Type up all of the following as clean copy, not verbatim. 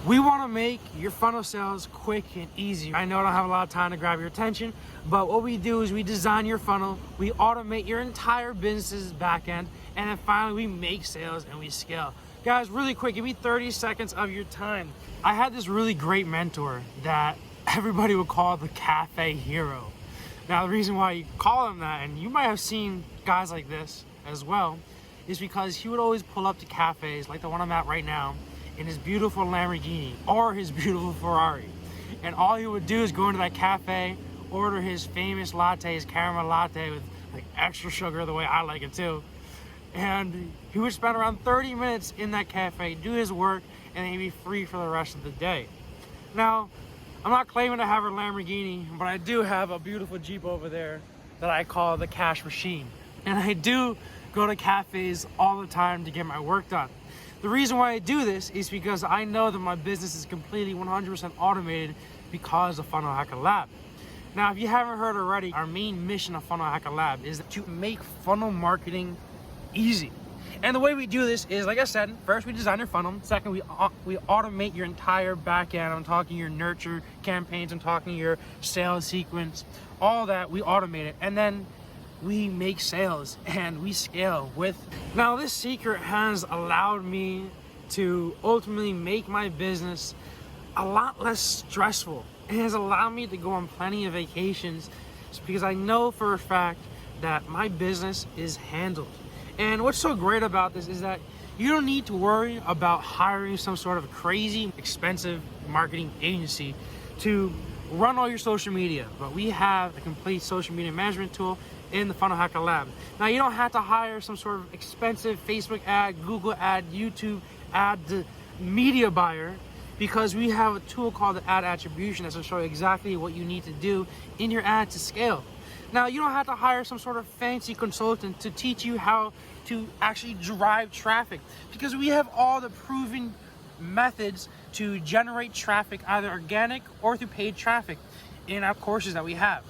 We want to make your funnel sales quick and easy. I know I don't have a lot of time to grab your attention, but what we do is we design your funnel, we automate your entire business's back end, and then finally we make sales and we scale. Guys, really quick, give me 30 seconds of your time. I had this really great mentor that everybody would call the cafe hero. Now, the reason why you call him that, and you might have seen guys like this as well, is because he would always pull up to cafes like the one I'm at right now in his beautiful Lamborghini or his beautiful Ferrari. And all he would do is go into that cafe, order his famous latte, his caramel latte with like extra sugar, the way I like it too. And he would spend around 30 minutes in that cafe, do his work, and then he'd be free for the rest of the day. Now, I'm not claiming to have a Lamborghini, but I do have a beautiful Jeep over there that I call the cash machine. And I do go to cafes all the time to get my work done. The reason why I do this is because I know that my business is completely 100% automated because of Funnel Hacker Lab. Now, if you haven't heard already, our main mission of Funnel Hacker Lab is to make funnel marketing easy. And the way we do this is, like I said, first we design your funnel. Second, we automate your entire back end. I'm talking your nurture campaigns. I'm talking your sales sequence. All that, we automate it. And then we make sales and we scale with. Now, this secret has allowed me to ultimately make my business a lot less stressful. It has allowed me to go on plenty of vacations because I know for a fact that my business is handled. And what's so great about this is that you don't need to worry about hiring some sort of crazy expensive marketing agency to run all your social media, but we have a complete social media management tool in the Funnel Hacker Lab. Now, you don't have to hire some sort of expensive Facebook ad, Google ad, YouTube ad media buyer, because we have a tool called the ad attribution that's going to show you exactly what you need to do in your ad to scale. Now, you don't have to hire some sort of fancy consultant to teach you how to actually drive traffic, because we have all the proven methods to generate traffic, either organic or through paid traffic, in our courses that we have.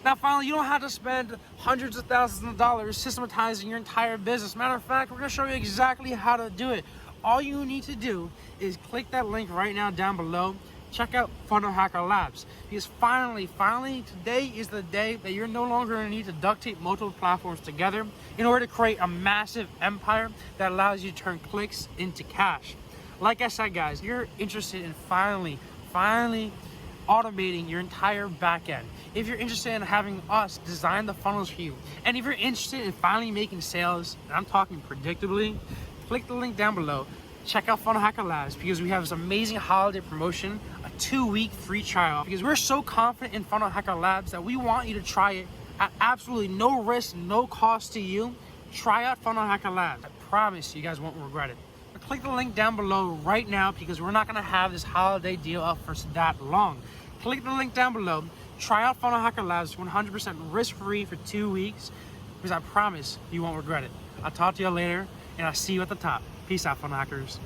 Now, finally, you don't have to spend hundreds of thousands of dollars systematizing your entire business. Matter of fact, we're going to show you exactly how to do it. All you need to do is click that link right now down below. Check out Funnel Hacker Labs, because finally, today is the day that you're no longer going to need to duct tape multiple platforms together in order to create a massive empire that allows you to turn clicks into cash. Like I said, guys, you're interested in finally automating your entire back end. If you're interested in having us design the funnels for you, and if you're interested in finally making sales, and I'm talking predictably, click the link down below. Check out Funnel Hacker Labs, because we have this amazing holiday promotion, a 2-week free trial, because we're so confident in Funnel Hacker Labs that we want you to try it at absolutely no risk, no cost to you. Try out Funnel Hacker Labs. I promise you guys won't regret it. But click the link down below right now, because we're not going to have this holiday deal up for that long. Click the link down below. Try out Funnel Hacker Labs 100% risk-free for 2 weeks, because I promise you won't regret it. I'll talk to you later, and I'll see you at the top. Peace out, Funnel Hackers.